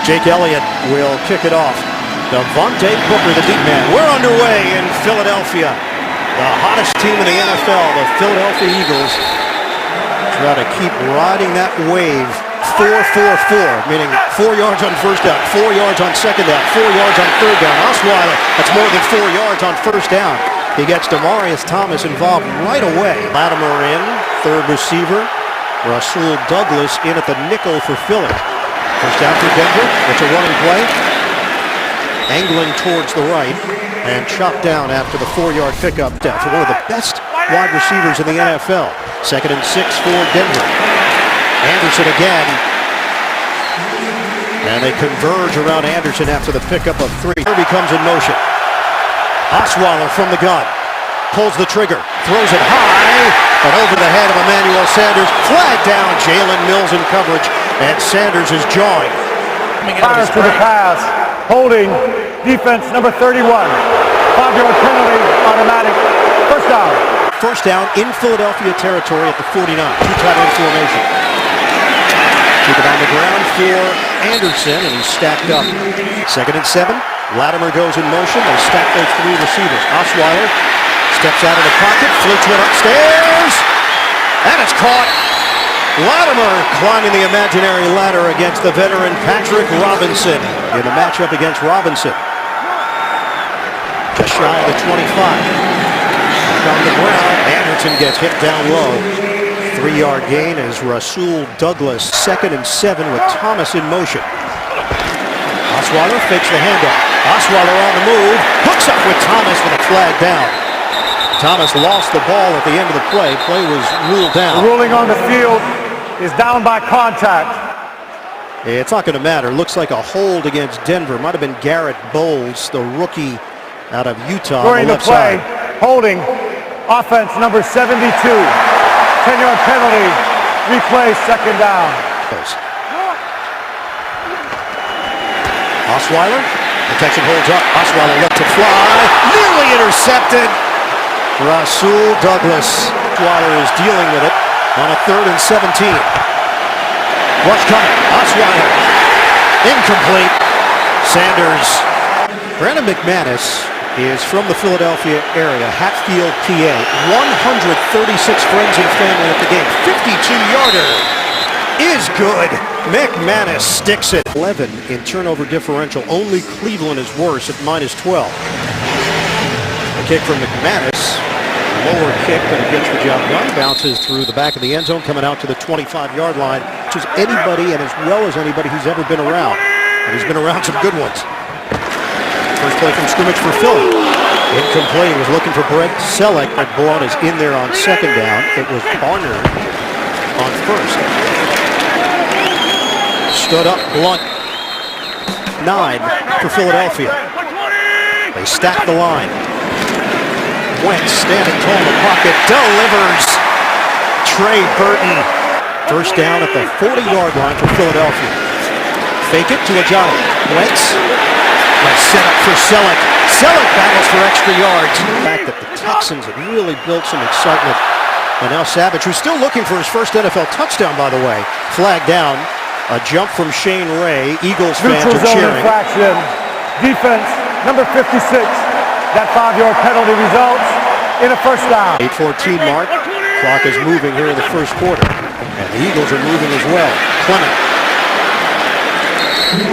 Jake Elliott will kick it off. Devontae Booker, the deep man. We're underway in Philadelphia. The hottest team in the NFL, the Philadelphia Eagles, try to keep riding that wave. 4-4-4, meaning 4 yards on first down, 4 yards on second down, 4 yards on third down. Osweiler, that's more than 4 yards on first down. He gets Demaryius Thomas involved right away. Latimer in, third receiver. Rasul Douglas in at the nickel for Philly. First down for Denver. It's a running play. Angling towards the right and chopped down after the 4-yard pickup for one of the best wide receivers in the NFL. 2nd and 6 for Denver. Anderson again. And they converge around Anderson after the pickup of 3. Kirby comes in motion. Osweiler from the gun. Pulls the trigger. Throws it high. And over the head of Emmanuel Sanders. Flag down. Jalen Mills in coverage. And Sanders is jawing. Fires to the pass. Holding. Defense number 31. 5-yard penalty. Automatic. First down. First down in Philadelphia territory at the 49. Two tight end formation. Keep it on the ground for Anderson, and he's stacked up. 2nd and 7. Latimer goes in motion. They stack those 3 receivers. Osweiler steps out of the pocket, floats one upstairs, and it's caught. Latimer climbing the imaginary ladder against the veteran Patrick Robinson in the matchup against Robinson. Just shy of the 25. On the ground, Anderson gets hit down low. 3-yard gain as Rasul Douglas. 2nd and 7 with Thomas in motion. Osweiler fakes the handoff. Osweiler on the move. Hooks up with Thomas with a flag down. Thomas lost the ball at the end of the play. Play was ruled down. The ruling on the field is down by contact. It's not going to matter. Looks like a hold against Denver. Might have been Garrett Bowles, the rookie out of Utah. During the play, holding. Offense number 72. 10-yard penalty. Replay, 2nd down. Osweiler. Protection holds up. Osweiler left to fly. Nearly intercepted. Rasul Douglas. Osweiler is dealing with it on a 3rd and 17. What's coming? Osweiler. Incomplete. Sanders. Brandon McManus is from the Philadelphia area, Hatfield, PA. 136 friends and family at the game. 52-yarder is good. McManus sticks it. 11 in turnover differential. Only Cleveland is worse at -12. A kick from McManus. Lower kick, but it gets the job done. Bounces through the back of the end zone, coming out to the 25-yard line, which is anybody and as well as anybody who's ever been around. And he's been around some good ones. First play from scrimmage for Philly. Incomplete. He was looking for Brett Selleck, but Braun is in there on 2nd down. It was Barner on 1st. Stood up Blunt. 9 for Philadelphia. They stack the line. Wentz standing tall in the pocket. Delivers. Trey Burton. First down at the 40-yard line for Philadelphia. Fake it to Ajani. Wentz. Set up for Selleck. Selleck battles for extra yards. The fact that the Texans have really built some excitement. And now Savage, who's still looking for his first NFL touchdown, by the way. Flag down. A jump from Shane Ray. Eagles fans are cheering. Infraction. Defense number 56. That 5-yard penalty results in a first down. 8:14 mark. Clock is moving here in the first quarter. And the Eagles are moving as well. Clement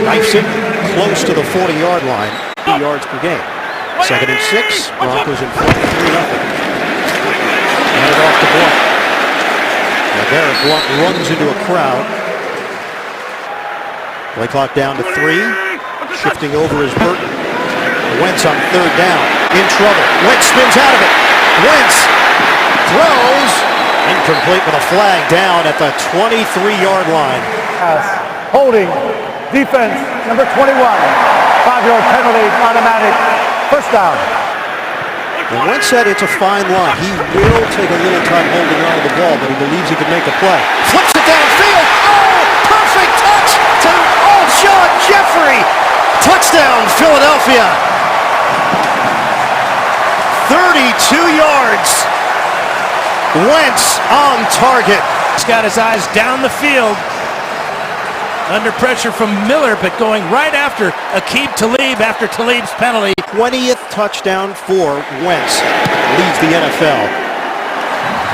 knifes it close to the 40-yard line. 2 yards per game. 2nd and 6. Broncos in front 3-0. Handed off to Blunt. Now there, Blunt runs into a crowd. Play clock down to 3. Shifting over is Burton. Wentz on 3rd down. In trouble. Wentz spins out of it. Wentz throws. Incomplete with a flag down at the 23-yard line. Holding. Defense, number 21. 5-yard penalty, automatic. First down. And Wentz said it's a fine line. He will take a little time holding on to the ball, but he believes he can make a play. Flips it downfield. Oh, perfect touch to Alshon Jeffrey. Touchdown, Philadelphia. 32 yards. Wentz on target. He's got his eyes down the field. under pressure from Miller, but going right after Aqib Talib after Talib's penalty. 20th touchdown for Wentz. Leads the NFL.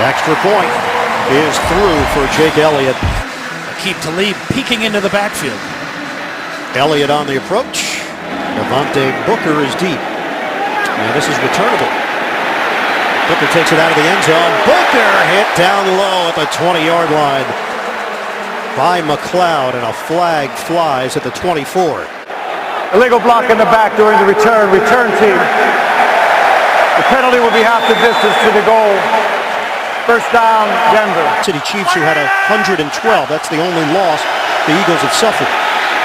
Extra point is through for Jake Elliott. Aqib Talib peeking into the backfield. Elliott on the approach. Devontae Booker is deep. And this is returnable. Booker takes it out of the end zone. Booker hit down low at the 20-yard line by McLeod, and a flag flies at the 24. Illegal block in the back during the return. Return team. The penalty will be half the distance to the goal. First down, Denver. City Chiefs, who had 112. That's the only loss the Eagles have suffered.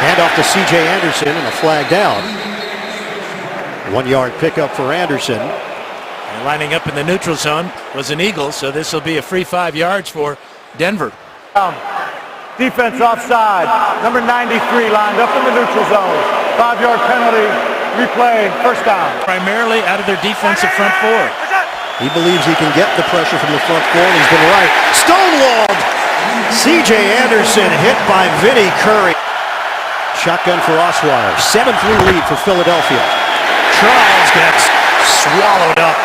Handoff to C.J. Anderson and a flag down. 1-yard pickup for Anderson. And lining up in the neutral zone was an Eagle, so this will be a free 5 yards for Denver. Defense offside. Number 93 lined up in the neutral zone. 5-yard penalty. Replay. First down. Primarily out of their defensive front four. He believes he can get the pressure from the front four, and he's been right. Stonewalled! C.J. Anderson hit by Vinnie Curry. Shotgun for Osweiler. 7-3 lead for Philadelphia. Charles gets swallowed up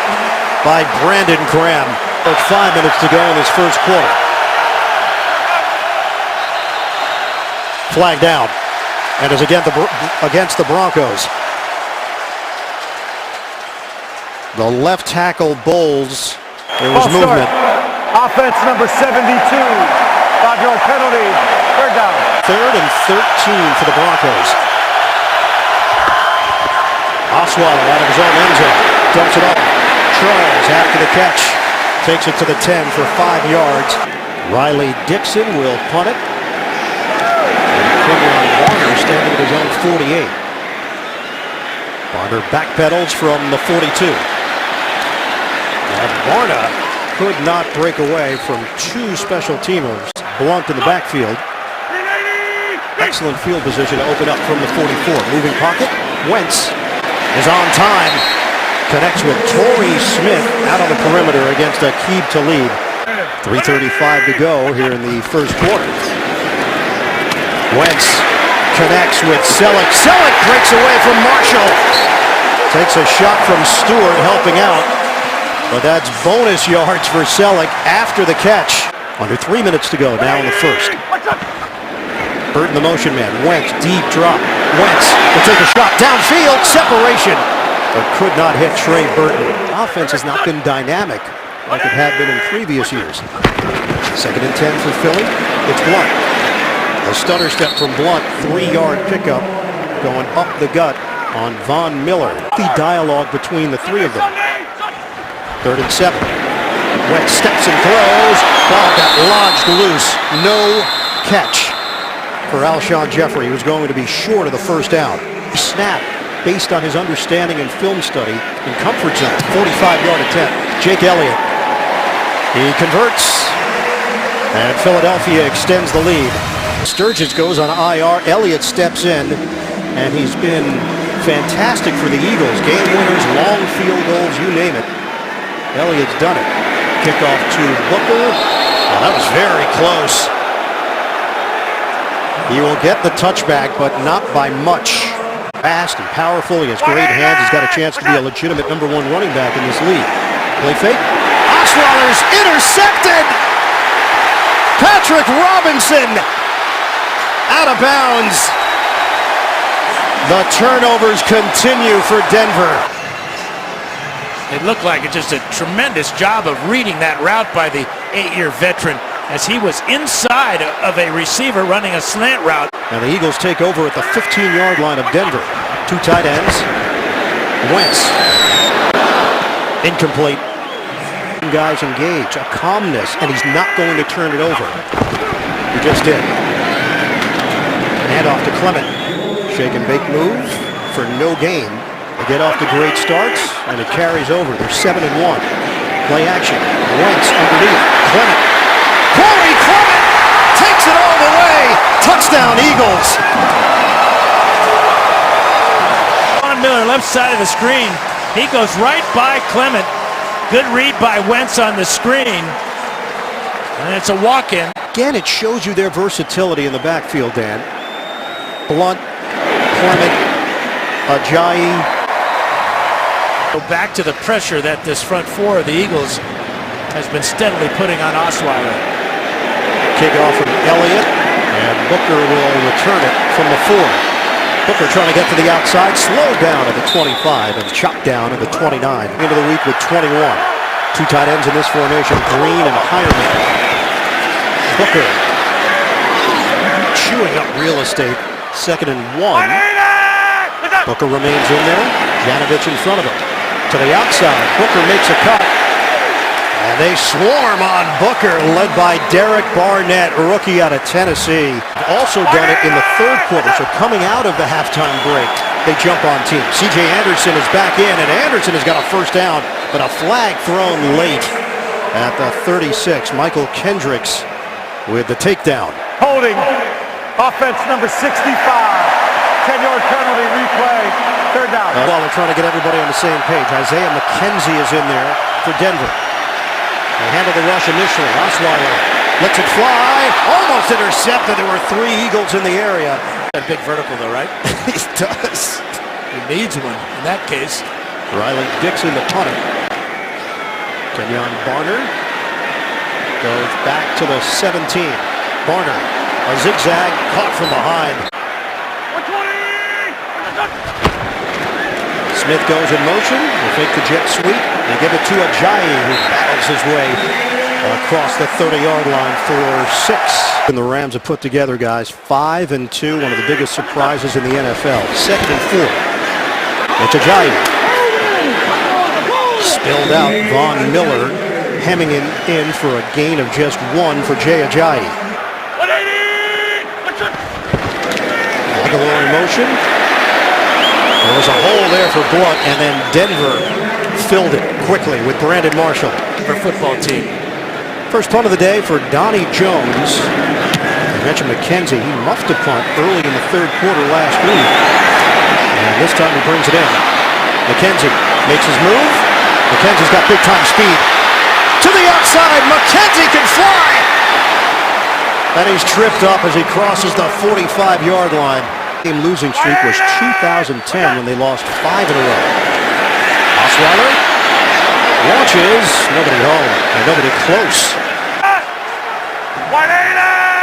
by Brandon Graham. 5 minutes to go in this first quarter. Flag down. And is against the Broncos. The left tackle Bowles. There was movement. Offense number 72. 5-yard penalty. Third down. 3rd and 13 for the Broncos. Osweiler out of his own end zone. Dumps it up. Charles after the catch. Takes it to the 10 for 5 yards. Riley Dixon will punt it. And Warner standing at his own 48. Warner backpedals from the 42. And Varna could not break away from 2 special teamers. Blunt in the backfield. Excellent field position to open up from the 44. Moving pocket. Wentz is on time. Connects with Torrey Smith out on the perimeter against Aqib Talib. 3:35 to go here in the first quarter. Wentz connects with Selleck. Selleck breaks away from Marshall. Takes a shot from Stewart helping out. But that's bonus yards for Selleck after the catch. Under 3 minutes to go now in the first. Burton the motion man. Wentz deep drop. Wentz will take a shot downfield. Separation. But could not hit Trey Burton. Offense has not been dynamic like it had been in previous years. 2nd and 10 for Philly. It's Blunt. A stutter step from Blunt. 3-yard pickup going up the gut on Von Miller. The dialogue between the three of them. 3rd and 7. Wentz steps and throws. Ball got lodged loose. No catch for Alshon Jeffrey, who was going to be short of the first down. Snap based on his understanding and film study in comfort zone. 45-yard attempt. Jake Elliott. He converts. And Philadelphia extends the lead. Sturgis goes on IR. Elliott steps in. And he's been fantastic for the Eagles. Game winners, long field goals, you name it. Elliott's done it. Kickoff to Booker. Oh, that was very close. He will get the touchback, but not by much. Fast and powerful. He has great hands. He's got a chance to be a legitimate #1 running back in this league. Play fake. Osweiler's intercepted. Patrick Robinson out of bounds. The turnovers continue for Denver. It looked like it, just a tremendous job of reading that route by the 8-year veteran as he was inside of a receiver running a slant route. And the Eagles take over at the 15-yard line of Denver. 2 tight ends. Wentz. Incomplete. Guys engage. A calmness, and he's not going to turn it over. He just did. Handoff to Clement. Shake and bake move for no gain. They get off to great starts, and it carries over. They're 7-1. Play action. Wentz underneath. Clement. Corey Clement takes it all the way. Touchdown, Eagles. Von Miller, left side of the screen. He goes right by Clement. Good read by Wentz on the screen. And it's a walk-in. Again, it shows you their versatility in the backfield, Dan. Blunt, Clement, Ajayi. Go back to the pressure that this front four of the Eagles has been steadily putting on Osweiler. Kickoff from Elliott, and Booker will return it from the 4. Booker trying to get to the outside, slowed down at the 25 and chopped down at the 29. Into the week with 21. 2 tight ends in this formation, Green and Hireman. Booker chewing up real estate, 2nd and 1. Booker remains in there, Janovich in front of him. To the outside, Booker makes a cut. And they swarm on Booker, led by Derek Barnett, rookie out of Tennessee. Also done it in the 3rd quarter, so coming out of the halftime break, they jump on team. C.J. Anderson is back in, and Anderson has got a first down, but a flag thrown late at the 36. Michael Kendricks with the takedown. Holding, offense number 65. 10-yard penalty, replay, 3rd down. While they're trying to get everybody on the same page, Isaiah McKenzie is in there for Denver. They handle the rush initially. Osweiler lets it fly. Almost intercepted. There were 3 Eagles in the area. A big vertical though, right? He does. He needs one in that case. Riley Dixon, the punter. Kenyon Barner goes back to the 17. Barner, a zigzag, caught from behind. Smith goes in motion. They fake the jet sweep. They give it to Ajayi, who battles his way across the 30-yard line for 6. And the Rams have put together, guys, 5 and 2, one of the biggest surprises in the NFL. 2nd and 4. It's Ajayi. Spilled out. Von Miller hemming in for a gain of just 1 for Jay Ajayi. Aguilar in motion. There was a hole there for Blunt, and then Denver filled it quickly with Brandon Marshall. For football team. First punt of the day for Donnie Jones. I mentioned McKenzie. He muffed a punt early in the 3rd quarter last week. And this time he brings it in. McKenzie makes his move. McKenzie's got big time speed. To the outside, McKenzie can fly! And he's tripped up as he crosses the 45-yard line. The losing streak was 2010 when they lost 5 in a row. Osweiler launches, nobody home and nobody close.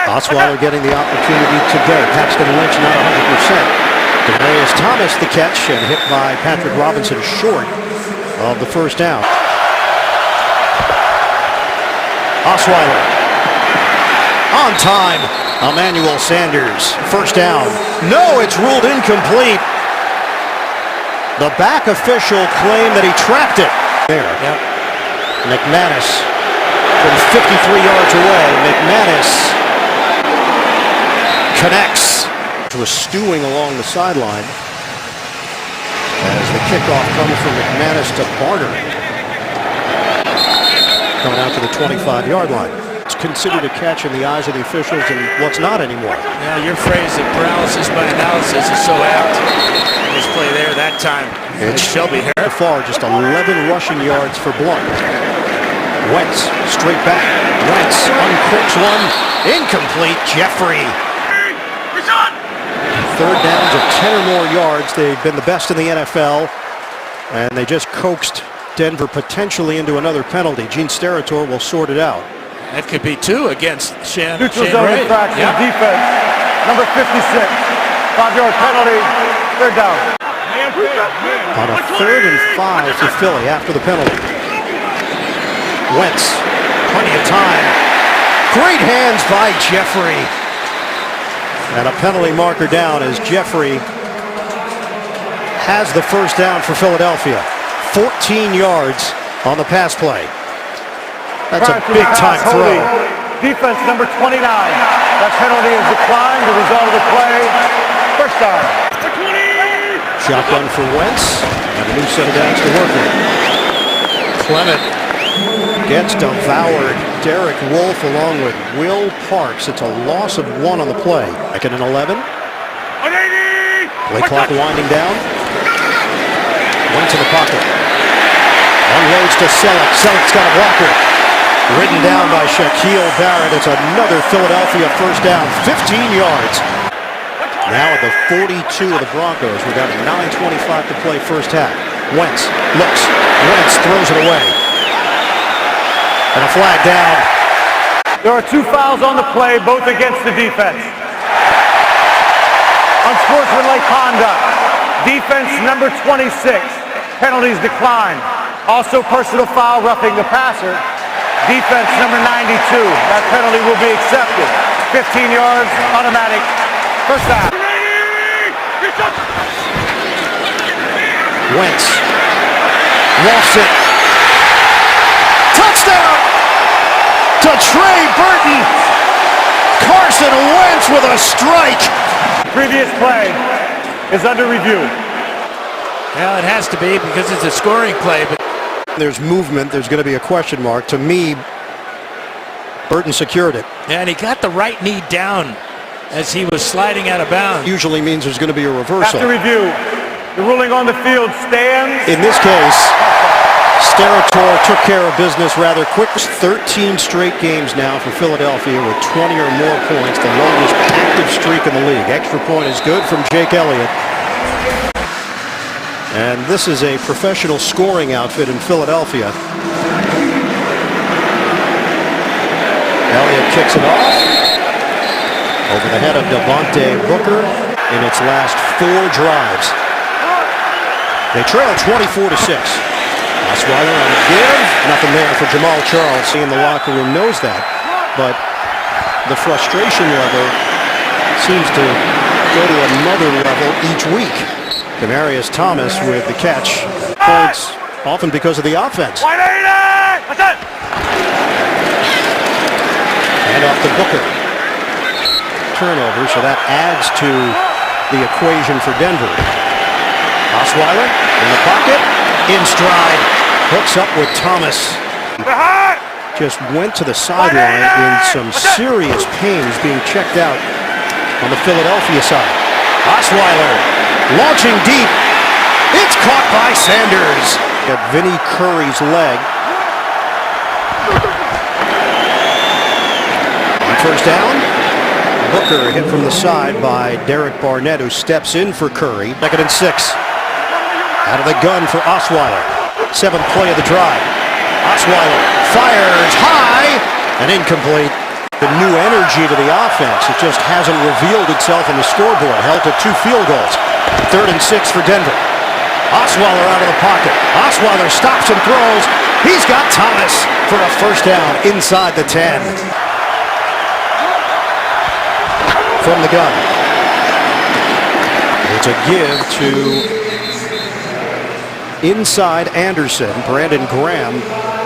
Osweiler getting the opportunity today. Paxton Lynch not 100%. Demarius Thomas the catch and hit by Patrick Robinson short of the first down. Osweiler on time. Emmanuel Sanders, first down. No, it's ruled incomplete. The back official claimed that he trapped it. There. Yep. McManus from 53 yards away. McManus connects. Was stewing along the sideline as the kickoff comes from McManus to Barner. Coming out to the 25-yard line. It's considered a catch in the eyes of the officials and what's not anymore. Now your phrase of paralysis by analysis is so apt. Nice play there that time. It's Shelby here. So far, just 11 rushing yards for Blunt. Wentz straight back. Wentz uncooks one. Incomplete. Jeffrey. 3rd downs of 10 or more yards. They've been the best in the NFL. And they just coaxed Denver potentially into another penalty. Gene Steratore will sort it out. That could be 2 against Shane Neutral zone Ray. infraction, Yep. defense, number 56. 5-yard penalty, 3rd down. On a 3rd and 5 for Philly after the penalty. Wentz, plenty of time. Great hands by Jeffrey. And a penalty marker down as Jeffrey has the first down for Philadelphia. 14 yards on the pass play. That's a big time throw. Defense number 29. That penalty is declined. The result of the play, first down. Shotgun for Wentz, and a new set of downs to work with. Clement gets devoured. Derek Wolfe along with Will Parks. It's a loss of 1 on the play. 2nd and 11. Play clock winding down. Wentz in the pocket. Unloads to Selleck. Selleck's got a blocker. Ridden down by Shaquille Barrett. It's another Philadelphia first down. 15 yards. Now at the 42 of the Broncos. We've got 9:25 to play first half. Wentz looks. Wentz throws it away. And a flag down. There are 2 fouls on the play, both against the defense. Unsportsmanlike conduct. Defense number 26. Penalties declined. Also personal foul, roughing the passer. Defense number 92. That penalty will be accepted. 15 yards, automatic. First down. Wentz. Lofts it. Touchdown to Trey Burton. Carson Wentz with a strike. Previous play is under review. Well, it has to be because it's a scoring play, but There's movement. There's going to be a question mark. To me, Burton secured it. and he got the right knee down as he was sliding out of bounds. Usually means there's going to be a reversal. After review, the ruling on the field stands. In this case, Sterator took care of business rather quick. 13 straight games now for Philadelphia with 20 or more points, the longest active streak in the league. Extra point is good from Jake Elliott. And this is a professional scoring outfit in Philadelphia. Elliott kicks it off over the head of Devontae Booker in its last 4 drives. They trail 24-6. Osweiler on the give. Nothing there for Jamal Charles. Seeing the locker room knows that. But the frustration level seems to go to another level each week. Demaryius Thomas with the catch. Points often because of the offense. And off to Booker. Turnover, so that adds to the equation for Denver. Osweiler in the pocket. In stride. Hooks up with Thomas. Just went to the sideline in some serious pain. He's being checked out on the Philadelphia side. Osweiler launching deep. It's caught by Sanders. At Vinnie Curry's leg. On first down, Booker hit from the side by Derek Barnett, who steps in for Curry. 2nd and 6. Out of the gun for Osweiler. 7th play of the drive. Osweiler fires high and incomplete. The new energy to the offense. It just hasn't revealed itself on the scoreboard. Held to 2 field goals. 3rd and 6 for Denver. Osweiler out of the pocket. Osweiler stops and throws. He's got Thomas for a first down inside the 10. From the gun. It's a give to inside Anderson. Brandon Graham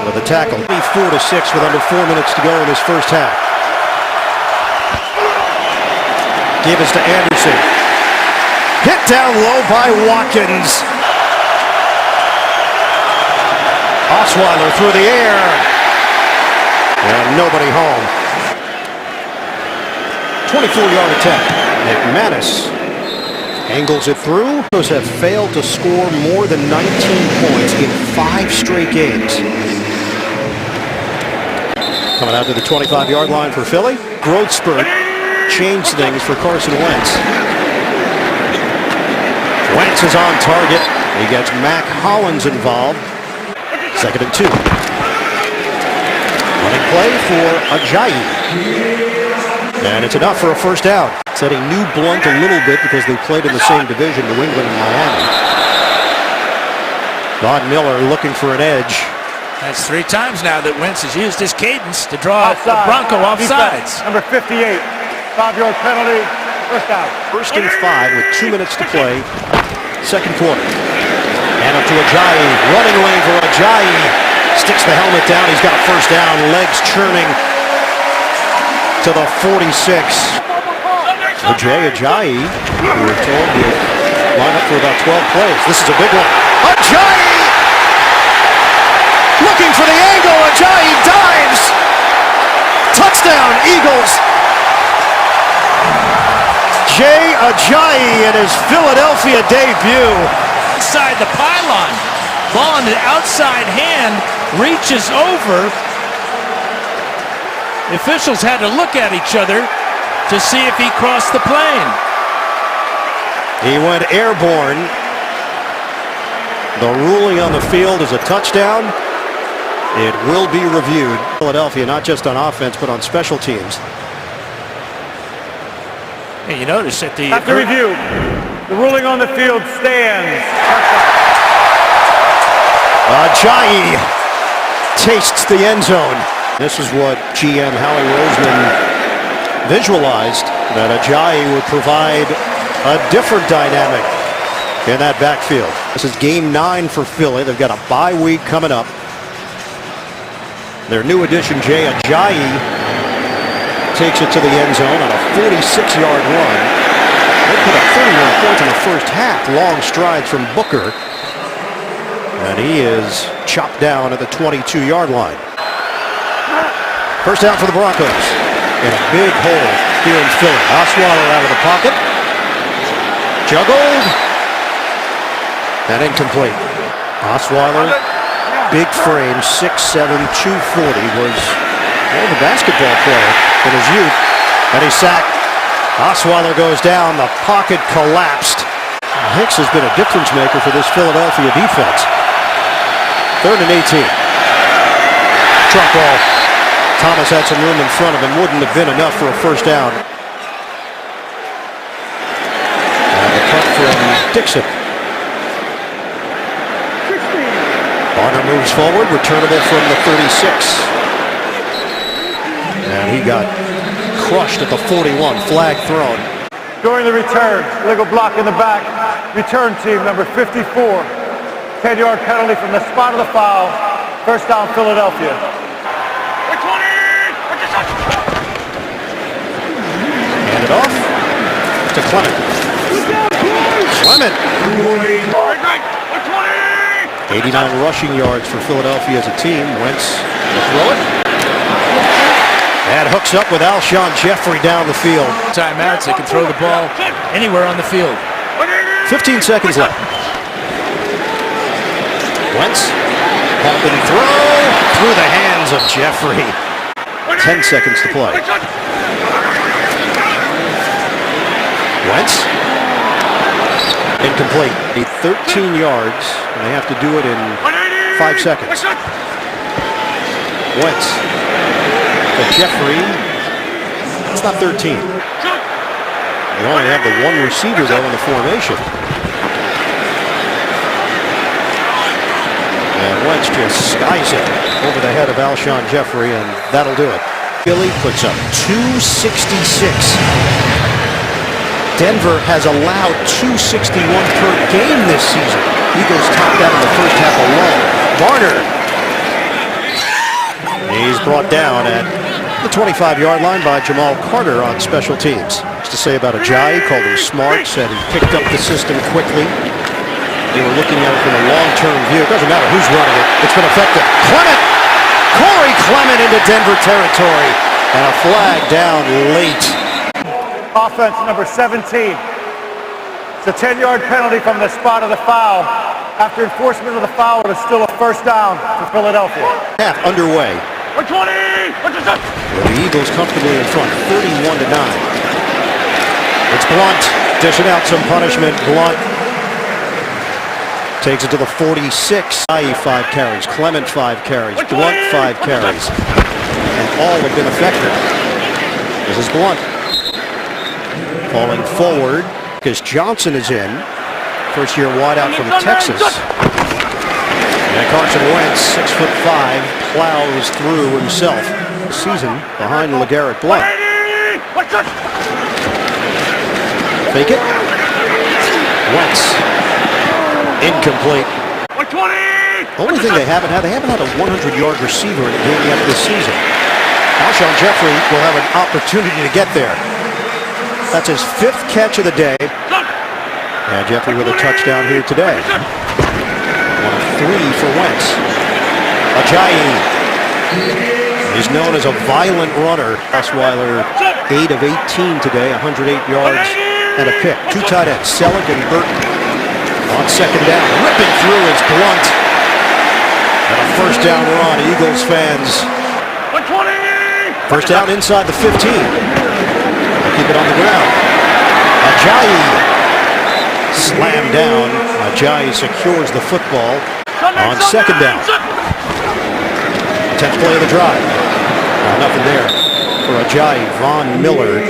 with a tackle. 24-6 with under 4 minutes to go in his first half. Give us to Anderson. Hit down low by Watkins. Osweiler through the air. And nobody home. 24-yard attempt. McManus angles it through. Those have failed to score more than 19 points in 5 straight games. Coming out to the 25-yard line for Philly. Growth spurt changed things for Carson Wentz. Wentz is on target. He gets Mac Hollins involved. 2nd and 2. Running play for Ajayi. And it's enough for a first down. Setting New Blunt a little bit because they played in the same division, New England and Miami. Von Miller looking for an edge. That's 3 times now that Wentz has used his cadence to draw the Bronco off sides. Number 58. 5-yard penalty. First down. 1st and 5 with 2 minutes to play. 2nd quarter. And up to Ajayi. Running lane for Ajayi. Sticks the helmet down. He's got a first down. Legs churning to the 46. Ajayi, we were told to line up for about 12 plays. This is a big one. Ajayi! Looking for the angle. Ajayi dives. Touchdown, Eagles. Jay Ajayi in his Philadelphia debut. Inside the pylon. Ball in the outside hand. Reaches over. The officials had to look at each other to see if he crossed the plane. He went airborne. The ruling on the field is a touchdown. It will be reviewed. Philadelphia, not just on offense, but on special teams. Hey, you notice that the... After review, the ruling on the field stands. Ajayi tastes the end zone. This is what GM Howie Roseman visualized, that Ajayi would provide a different dynamic in that backfield. This is game 9 for Philly. They've got a bye week coming up. Their new addition, Jay Ajayi, takes it to the end zone on a 46-yard run. They put up 31 points in the first half. Long strides from Booker. And he is chopped down at the 22-yard line. First down for the Broncos. In a big hole here in Philly. Osweiler out of the pocket. Juggled. And incomplete. Osweiler, big frame, 6'7", 240, was a basketball player in his youth. And he's sacked. Osweiler goes down. The pocket collapsed. Hicks has been a difference maker for this Philadelphia defense. 3rd and 18. Truck ball. Thomas had some room in front of him. Wouldn't have been enough for a first down. And the cut from Dixon. Barner moves forward. Returnable from the 36. And he got crushed at the 41. Flag thrown. During the return, legal block in the back. Return team number 54. 10-yard penalty from the spot of the foul. First down, Philadelphia. Hand it off to Clement. Clement. 89 rushing yards for Philadelphia as a team. Wentz will throw it. And hooks up with Alshon Jeffrey down the field. Timeouts, they can throw the ball anywhere on the field. 15 seconds left. Wentz, pump and throw through the hands of Jeffrey. 10 seconds to play. Wentz, incomplete. 13 yards, and they have to do it in 5 seconds. Wentz, to Jeffrey. It's not 13. They only have the one receiver though in the formation. And Wentz just skies it over the head of Alshon Jeffrey, and that'll do it. Philly puts up 266. Denver has allowed 261 per game this season. Eagles topped that in the first half alone. Barner. He's brought down at the 25-yard line by Jamal Carter on special teams. What's to say about Ajayi? Called him smart, said he picked up the system quickly. They were looking at it from a long-term view. It doesn't matter who's running it. It's been effective. Clement! Corey Clement into Denver territory. And a flag down late. Offense number 17. It's a 10-yard penalty from the spot of the foul. After enforcement of the foul, it is still a first down for Philadelphia. Half underway. With the Eagles comfortably in front, 31-9. It's Blunt dishing out some punishment. Blunt takes it to the 46. 5 carries. Clement 5 carries. Blunt 5 carries. And all have been effective. This is Blunt. Falling forward because Johnson is in. First-year wideout from Texas. And Carson Wentz, 6'5", plows through himself. Season behind LeGarrette Blount. Fake it. Wentz. Incomplete. Only thing they haven't had a 100-yard receiver in a game yet this season. Alshon Jeffrey will have an opportunity to get there. That's his 5th catch of the day. And Jeffrey with a touchdown here today. 1 of 3 for Wentz. Ajayi is known as a violent runner. Osweiler, 8 of 18 today, 108 yards and a pick. 2 tight ends, Selleck and Burton. On second down, ripping through is Blunt. And a first down run, Eagles fans. First down inside the 15. They'll keep it on the ground. Ajayi slammed down. Ajayi secures the football on second down. 10th play of the drive. Nothing there for Ajayi. Von Miller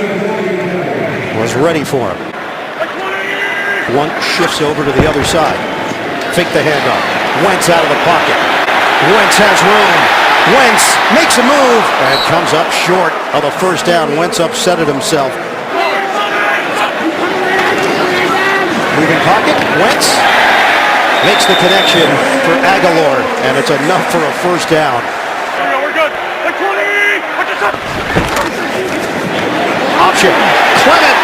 was ready for him. Blunt shifts over to the other side. Fake the handoff. Wentz out of the pocket. Wentz has room. Wentz makes a move and comes up short of the first down. Wentz upset himself. Moving pocket. Wentz makes the connection for Aguilar, and it's enough for a first down. We're good. Option. Clement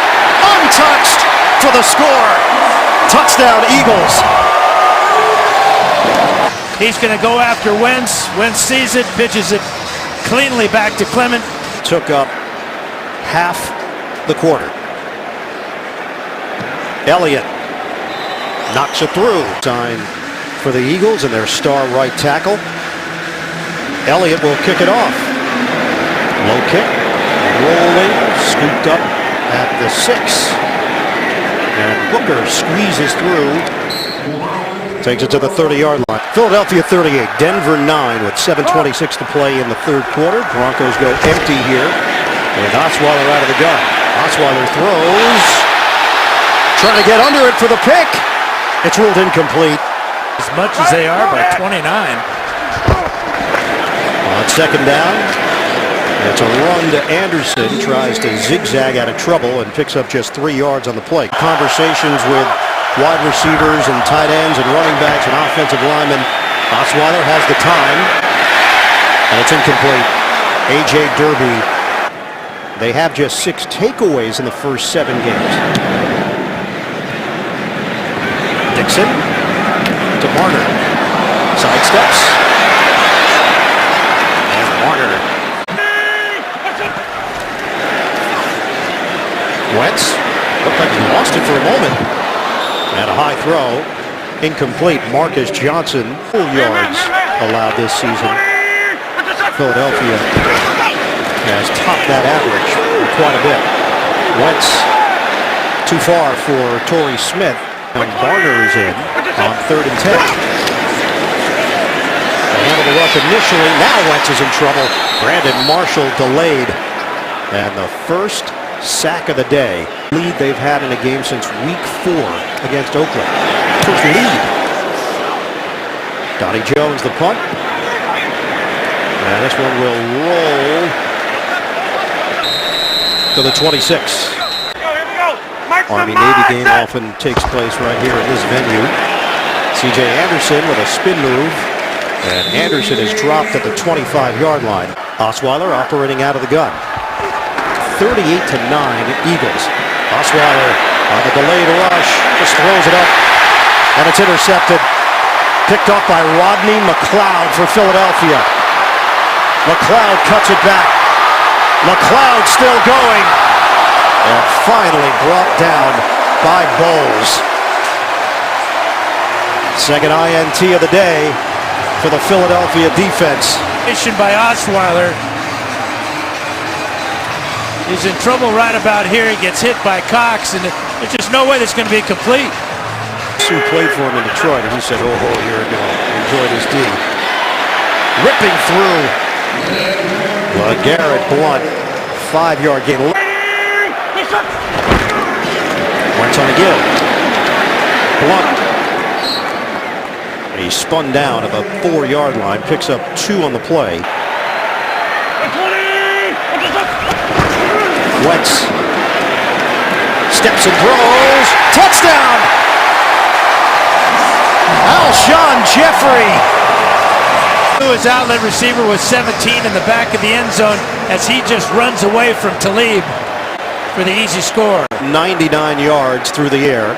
untouched for the score. Touchdown, Eagles. He's going to go after Wentz. Wentz sees it, pitches it cleanly back to Clement. Took up half the quarter. Elliott knocks it through. Sign for the Eagles and their star right tackle. Elliott will kick it off. Low kick. Rolling. Scooped up at the 6. And Booker squeezes through. Takes it to the 30-yard line. Philadelphia 38, Denver 9 with 7:26 to play in the third quarter. Broncos go empty here with Osweiler out of the gun. Osweiler throws. Trying to get under it for the pick. It's ruled incomplete. As much as they are by 29. On second down, it's a run to Anderson. Tries to zigzag out of trouble and picks up just 3 yards on the play. Conversations with wide receivers and tight ends and running backs and offensive linemen. Osweiler has the time, and it's incomplete. A.J. Derby. They have just 6 takeaways in the first 7 games. Dixon to Marner. Sidesteps. And Marner. Wentz looked like he lost it for a moment. And a high throw. Incomplete. Marcus Johnson. 4 yards allowed this season. Philadelphia has topped that average quite a bit. Wentz too far for Torrey Smith. And Barner is in on 3rd and 10. They handle the rush initially. Now Wentz is in trouble. Brandon Marshall delayed. And the first sack of the day. Lead they've had in a game since week 4 against Oakland. First lead. Donnie Jones the punt. And this one will roll to the 26. Army-Navy game often takes place right here at this venue. C.J. Anderson with a spin move. And Anderson is dropped at the 25-yard line. Osweiler operating out of the gun. 38-9 Eagles. Osweiler on the delayed rush. Just throws it up. And it's intercepted. Picked off by Rodney McLeod for Philadelphia. McLeod cuts it back. McLeod still going. And finally brought down by Bowles. Second INT of the day for the Philadelphia defense. Mission by Osweiler. He's in trouble right about here. He gets hit by Cox, and there's just no way that's going to be complete. Sue played for him in Detroit, and he said, oh, here we go. Enjoyed his D. Ripping through. Garrett Blunt, 5-yard gain. Wentz on a give. Blunt. And he spun down at the 4-yard line, picks up 2 on the play. Wentz steps and throws. Touchdown! Alshon Jeffrey. His outlet receiver was 17 in the back of the end zone as he just runs away from Talib for the easy score. 99 yards through the air.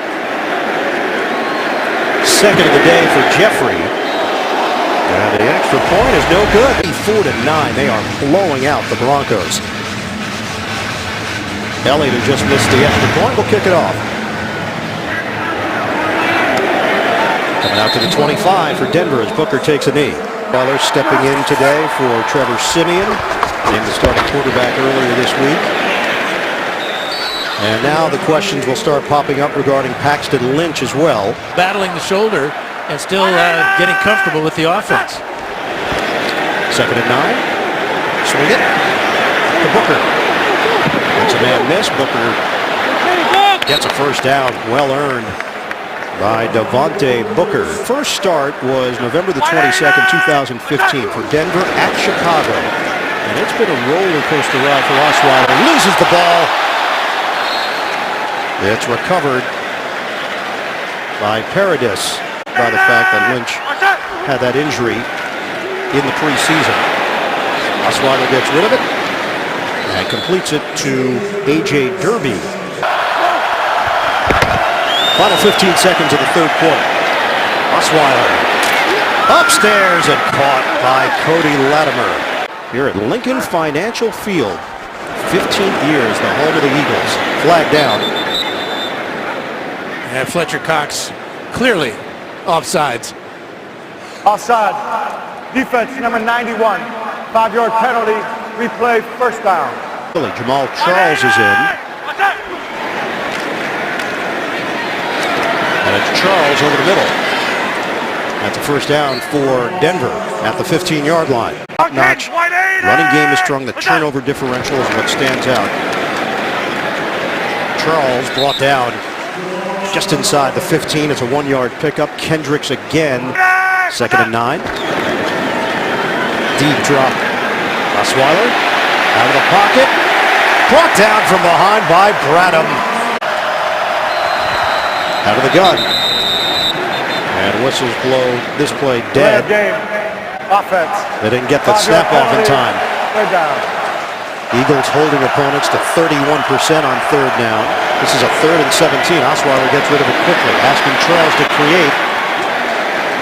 Second of the day for Jeffrey. And the extra point is no good. 4-9. They are blowing out the Broncos. Elliott, who just missed the extra point, will kick it off. Coming out to the 25 for Denver as Booker takes a knee. Butler stepping in today for Trevor Siemian, named the starting quarterback earlier this week. And now the questions will start popping up regarding Paxton Lynch as well. Battling the shoulder and still getting comfortable with the offense. 2nd and 9. Swing it to Booker. That's a man miss. Booker gets a first down. Well earned by Devontae Booker. First start was November the 22nd, 2015 for Denver at Chicago. And it's been a roller coaster ride for Osweiler. Loses the ball. It's recovered by Paradis by the fact that Lynch had that injury in the preseason. Osweiler gets rid of it and completes it to A.J. Derby. Final 15 seconds of the third quarter. Osweiler upstairs and caught by Cody Latimer. Here at Lincoln Financial Field, 15th year as the home of the Eagles. Flag down. And Fletcher Cox clearly offsides. Offside. Defense number 91. 5-yard penalty. Replay first down. Jamal Charles is in. And it's Charles over the middle. That's a first down for Denver at the 15-yard line. Top-notch. Running game is strong. The turnover differential is what stands out. Charles brought down just inside the 15. It's a 1-yard pickup. Kendricks again. 2nd and 9. Deep drop. Osweiler out of the pocket. Brought down from behind by Bradham. Out of the gun. And whistles blow this play dead. Game. Offense. They didn't get the snap off in time. Third down. Eagles holding opponents to 31% on third down. This is a 3rd and 17. Osweiler gets rid of it quickly, asking Charles to create.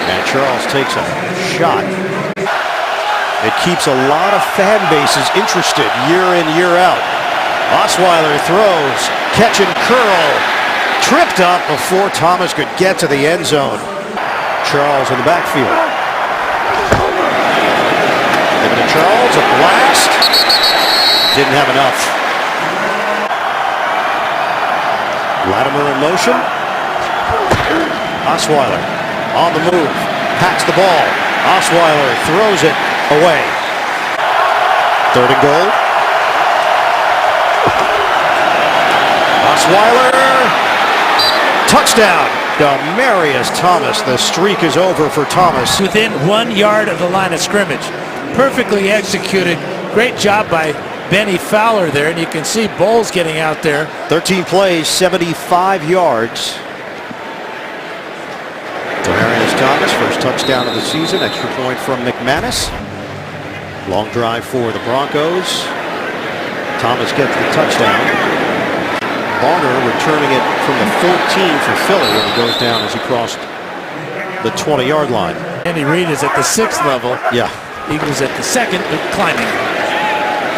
And Charles takes a shot. It keeps a lot of fan bases interested year in, year out. Osweiler throws, catch and curl. Tripped up before Thomas could get to the end zone. Charles in the backfield. Give it to Charles, a blast. Didn't have enough. Latimer in motion. Osweiler on the move. Pats the ball. Osweiler throws it away. 3rd and goal. Osweiler. Touchdown. Demarius Thomas. The streak is over for Thomas. Within 1 yard of the line of scrimmage. Perfectly executed. Great job by Benny Fowler there, and you can see Bowles getting out there. 13 plays, 75 yards. Demarius Thomas, first touchdown of the season. Extra point from McManus. Long drive for the Broncos. Thomas gets the touchdown. Barner returning it from the 14 for Philly when he goes down as he crossed the 20-yard line. Andy Reid is at the 6th level. Yeah. Eagles at the 2nd, but climbing.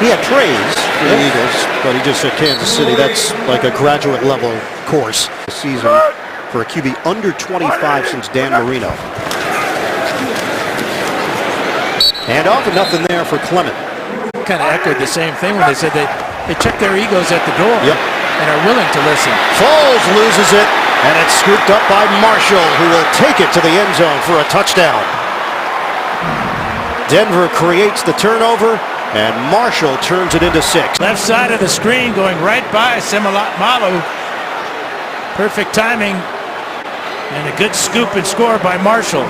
He had praise for the Eagles, but he just said Kansas City, that's like a graduate level course. The season for a QB under 25 since Dan Marino. Hand off and nothing there for Clement. Kind of echoed the same thing when they said they check their egos at the door. Yep. And are willing to listen. Foles loses it, and it's scooped up by Marshall, who will take it to the end zone for a touchdown. Denver creates the turnover, and Marshall turns it into 6. Left side of the screen going right by Malu. Perfect timing, and a good scoop and score by Marshall.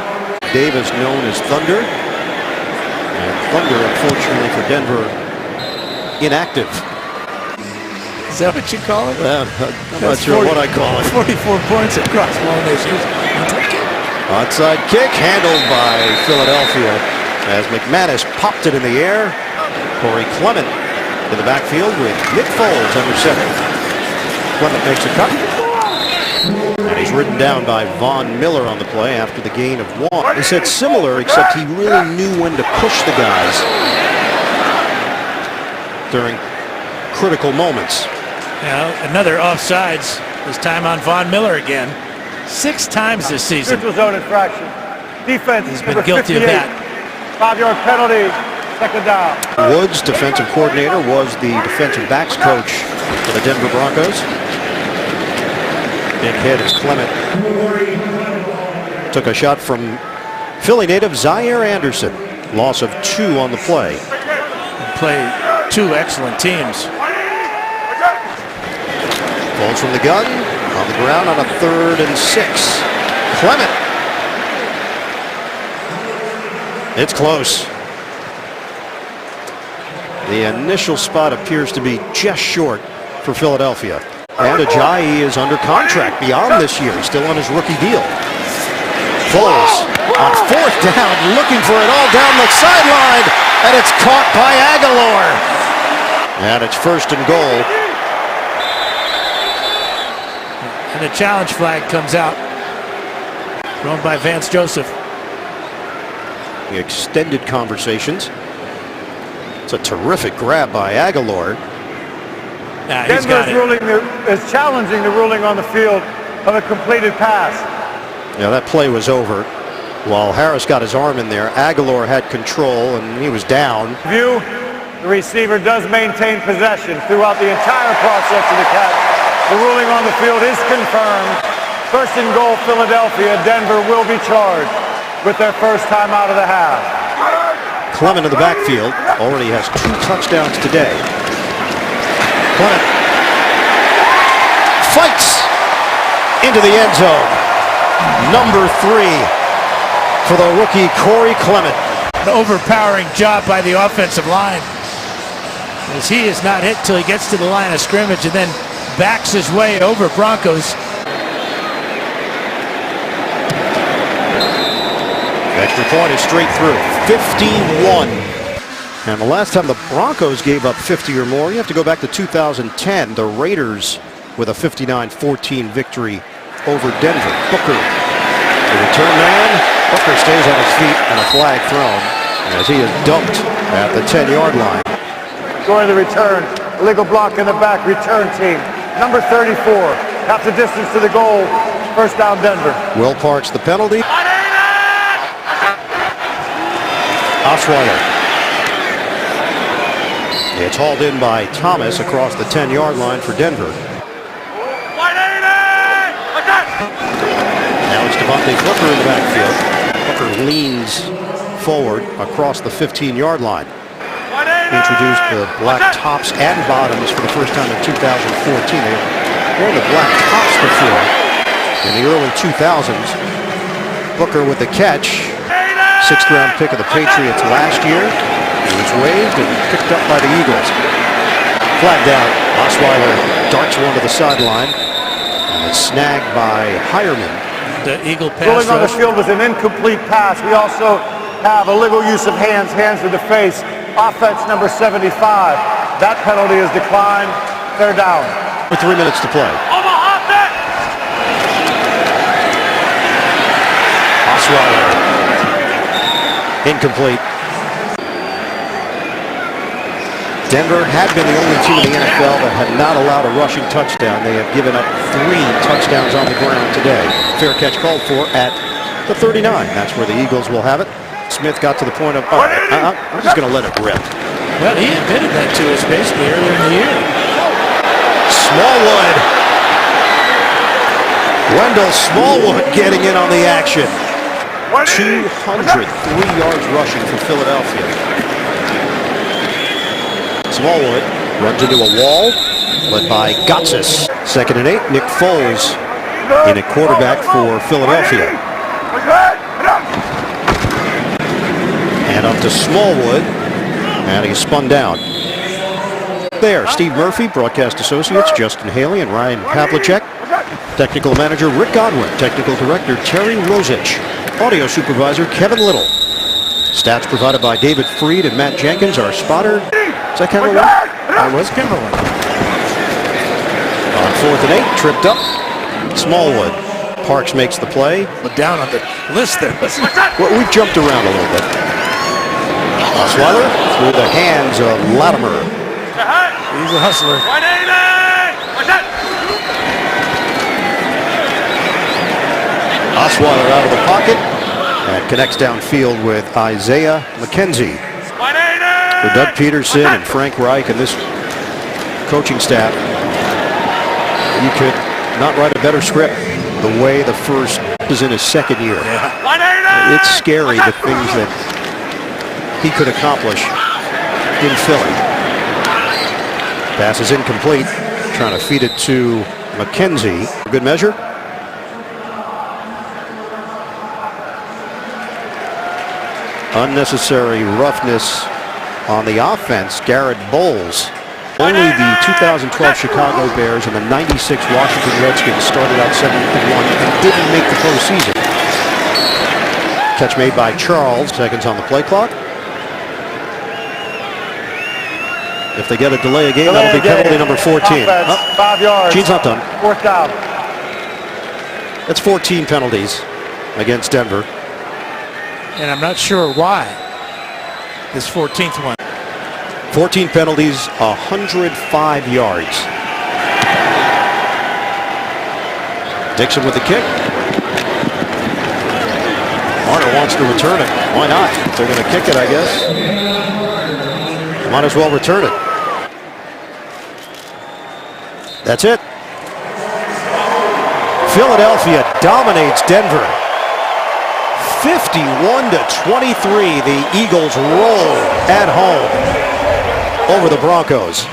Davis known as Thunder, and Thunder, unfortunately for Denver, inactive. Is that what you call it? I'm not sure what I call it. 44 points across Mona's. Onside kick handled by Philadelphia as McManus popped it in the air. Corey Clement in the backfield with Nick Foles under center. Clement makes a cut. And he's ridden down by Von Miller on the play after the gain of 1. He said similar, except he really knew when to push the guys during critical moments. Now, another offsides, this time on Von Miller again. 6 times this season. Neutral zone infraction. Defense. He's been guilty 58. of that. 5-yard penalty. Second down. Woods, defensive coordinator, was the defensive backs coach for the Denver Broncos. Big hit as Clement took a shot from Philly native Zaire Anderson. Loss of 2 on the play. Play 2 excellent teams. Falls from the gun, on the ground on a 3rd and 6. Clement. It's close. The initial spot appears to be just short for Philadelphia. And Ajayi is under contract beyond this year. He's still on his rookie deal. Foles on 4th down, looking for it all down the sideline, and it's caught by Aguilar. And it's 1st and goal. And the challenge flag comes out. Thrown by Vance Joseph. The extended conversations. It's a terrific grab by Aguilar. Yeah, he's got it. Is challenging the ruling on the field of a completed pass. Yeah, that play was over. While Harris got his arm in there, Aguilar had control and he was down. The receiver does maintain possession throughout the entire process of the catch. The ruling on the field is confirmed. 1st and goal, Philadelphia. Denver will be charged with their first time out of the half. Clement in the backfield already has 2 touchdowns today. Clement fights into the end zone. Number 3 for the rookie Corey Clement. An overpowering job by the offensive line, as he is not hit till he gets to the line of scrimmage and then backs his way over Broncos. Extra point is straight through. 51. And the last time the Broncos gave up 50 or more, you have to go back to 2010. The Raiders with a 59-14 victory over Denver. Booker, the return man. Booker stays on his feet and a flag thrown as he is dumped at the 10-yard line. Going to the return. Illegal block in the back. Return team. Number 34. Half the distance to the goal. 1st down, Denver. Will Parks the penalty. Osweiler. It's hauled in by Thomas across the 10-yard line for Denver. Now it's Devontae Booker in the backfield. Booker leans forward across the 15-yard line. Introduced the black tops and bottoms for the first time in 2014. They wore the black tops before. In the early 2000s, Booker with the catch. 6th round pick of the Patriots last year. He was waived and picked up by the Eagles. Flagged out. Osweiler darts one to the sideline. And it's snagged by Hireman. The Eagle pass Rolling on the rush. field was an incomplete pass. We also have illegal use of hands to the face. Offense number 75. That penalty is declined. They're down. With 3 minutes to play. Osweiler. Incomplete. Denver had been the only team in the NFL that had not allowed a rushing touchdown. They have given up 3 touchdowns on the ground today. Fair catch called for at the 39. That's where the Eagles will have it. Smith got to the point of, all right, I'm just going to let it rip. Well, he admitted that to us basically earlier in the year. Smallwood. Wendell Smallwood getting in on the action. 203 yards rushing for Philadelphia. Smallwood runs into a wall, led by Gotsis. 2nd and 8. Nick Foles in at quarterback for Philadelphia. And up to Smallwood, and he's spun down. There, Steve Murphy, broadcast associates Justin Haley and Ryan Pavlicek. Technical manager Rick Godwin. Technical director Terry Rosich. Audio supervisor Kevin Little. Stats provided by David Freed and Matt Jenkins. Our spotter, is that Kimberly? That was Kimberly. On 4th and 8, tripped up. Smallwood. Parks makes the play. But down on the list there. Well, we've jumped around a little bit. Osweiler through the hands of Latimer. He's a hustler. Osweiler out of the pocket and connects downfield with Isaiah McKenzie. For Doug Peterson and Frank Reich and this coaching staff, you could not write a better script. The way the first is in his second year. Yeah. It's scary the things that he could accomplish in Philly. Pass is incomplete. Trying to feed it to McKenzie. Good measure. Unnecessary roughness on the offense. Garrett Bowles. Only the 2012 Chicago Bears and the 96 Washington Redskins started out 7-1 and didn't make the postseason. Catch made by Charles. Seconds on the play clock. If they get a delay of game, that'll be penalty number 14. Offense, 5 yards. Gene's not done. 4th down. That's 14 penalties against Denver. And I'm not sure why this 14th one. 14 penalties, 105 yards. Dixon with the kick. Marner wants to return it. Why not? If they're going to kick it, I guess. Might as well return it. That's it. Philadelphia dominates Denver. 51-23. The Eagles roll at home over the Broncos.